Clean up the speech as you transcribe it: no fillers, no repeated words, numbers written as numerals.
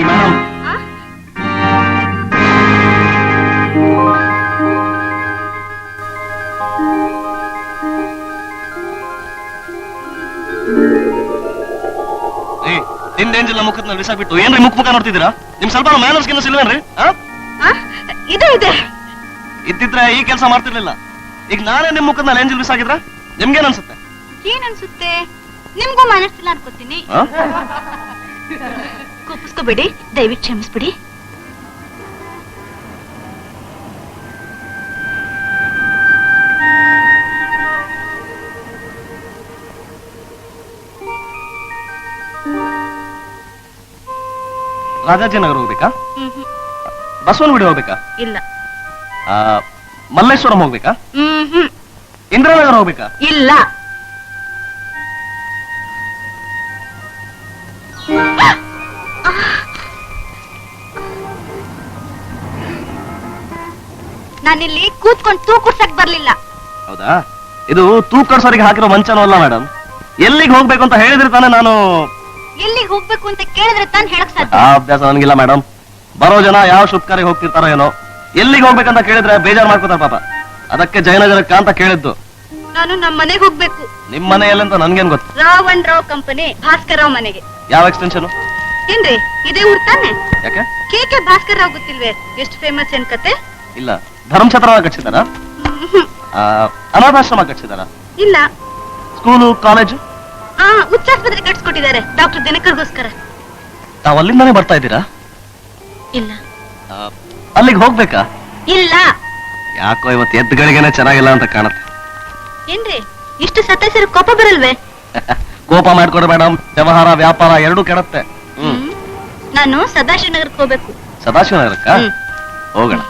Madam, ನಿಂದೇಂಜಿಲ್ಲ ಮುಖದ ವಿಷ ಬಿಟ್ಟು ಏನ್ರಿ ಮುಖ ನೋಡ್ತಿದ್ದೀರಾ? ನಿಮ್ ಸ್ವಲ್ಪ ಮ್ಯಾನರ್ಸ್ ಗಿನ್ನಸ್ ಇಲ್ವೇನ್ರಿ? ಇದೆ ಇದೆ ಇದ್ದಿದ್ರೆ ಈ ಕೆಲಸ ಮಾಡ್ತಿರ್ಲಿಲ್ಲ. ಈಗ ನಾನೇ ನಿಮ್ ಮುಖದ ಏಂಜಲ್ ವಿಷ ಆಗಿದ್ರ ನಿಮ್ಗೇನ್ ಅನ್ಸುತ್ತೆ? ಏನ್ ಅನ್ಸುತ್ತೆ? ನಿಮ್ಗೂ ಮನಸ್ಸಿಲ್ಲ ಅನ್ಕೋತೀನಿ. ಕೋಪಿಸ್ಕೋಬೇಡಿ, ದಯವಿಟ್ಟು ಕ್ಷಮಿಸ್ಬಿಡಿ. ರಾಜಾಜಿನಗರ ಹೋಗ್ಬೇಕಾ? ಬಸವನಗುಡಿ ಹೋಗ್ಬೇಕಾ? ಇಲ್ಲ. ಮಲ್ಲೇಶ್ವರಂ ಹೋಗ್ಬೇಕಾ? ಇಂದ್ರಾನಗರ ಹೋಗ್ಬೇಕಾ? ಇಲ್ಲ. ನಾನಿಲ್ಲಿ ಕೂತ್ಕೊಂಡು ತೂಕುಡ್ಸಕ್ ಬರ್ಲಿಲ್ಲ. ಹೌದಾ? ಇದು ತೂಕಡ್ಸೋರಿಗೆ ಹಾಕಿರೋ ಮಂಚನೂ ಅಲ್ಲ ಮೇಡಮ್. ಎಲ್ಲಿಗೆ ಹೋಗ್ಬೇಕು ಅಂತ ಹೇಳಿದ್ರೆ ತಾನೇ ನಾನು. ಎಲ್ಲಿಗೆ ಹೋಗ್ಬೇಕು ಅಂತ ಕೇಳಿದ್ರೆ ತಾನು ಹೇಳಕ್ ಸಾಧ್ಯ. ಆ ಅಭ್ಯಾಸ ನನಗಿಲ್ಲ ಮೇಡಮ್. ಬರೋ ಜನ ಯಾವ ಶುಭಕಾರಿಗೆ ಹೋಗ್ತಿರ್ತಾರೋ ಏನೋ, ಎಲ್ಲಿಗೆ ಹೋಗ್ಬೇಕಂತ ಕೇಳಿದ್ರೆ ಬೇಜಾರು ಮಾಡ್ಕೋತಾರ ಪಾಪ. ಅದಕ್ಕೆ ಜಯನಗರಕ್ಕ ಅಂತ ಕೇಳಿದ್ದು. ನಾನು ನಮ್ಮ ಮನೆಗೆ ಹೋಗ್ಬೇಕು. ನಿಮ್ ಮನೆ ಎಲ್ಲಂತ ನನ್ಗೇನ್ ಗೊತ್ತು? ರಾವ್ ಅಂಡ್ ರಾವ್ ಕಂಪನಿ ಭಾಸ್ಕರ್ ರಾವ್ ಮನೆಗೆ. ಯಾವ ಎಕ್ಸ್ಟೆನ್ಷನ್? ಏನ್ರಿ ಇದೇ ಊರ್ ತಾನೆ? ಯಾಕೆ? ಕೆ ಭಾಸ್ಕರ್ ರಾವ್ ಗೊತ್ತಿಲ್ವೇ? ಎಷ್ಟು ಫೇಮಸ್ ಏನ್ ಕತೆ? ಇಲ್ಲ. ಧರ್ಮಛತ್ರ ಕಟ್ಸಿದಾರ? ಅನಾಥಾಶ್ರಮ ಕಟ್ಸಿದಾರ? ಇಲ್ಲ. School college? ಉಚ್ಚಾಸ್ಪತ್ರೆ ಕಟ್ಸ್ಕೊಟ್ಟಿದ್ದಾರೆ ಡಾಕ್ಟರ್ ದಿನಕರ್ಗೋಸ್ಕರ. ತಾವ್ ಅಲ್ಲಿಂದಾನೇ ಬರ್ತಾ ಇದ್ದೀರಾ? ಇಲ್ಲ. ಅಲ್ಲಿಗೆ ಹೋಗ್ಬೇಕಾ? ಇಲ್ಲ. ಯಾಕೋ ಇವತ್ತು ಎದ್ದುಗಳಿಗೆನೆ ಚೆನ್ನಾಗಿಲ್ಲ ಅಂತ ಕಾಣುತ್ತೆ. ಏನ್ರಿ ಇಷ್ಟು ಸತಾಯಿಸಿರ ಕೋಪ ಬರಲ್ವೇ? ಕೋಪ ಮಾಡ್ಕೊಡ್ರಿ ಮೇಡಮ್. ವ್ಯವಹಾರ ವ್ಯಾಪಾರ ಎರಡೂ ಕೆಡತ್ತೆ. ನಾನು ಸದಾಶಿವನಗರಕ್ಕೆ ಹೋಗ್ಬೇಕು. ಸದಾಶಿವನಗರಕ್ಕ ಹೋಗೋಣ.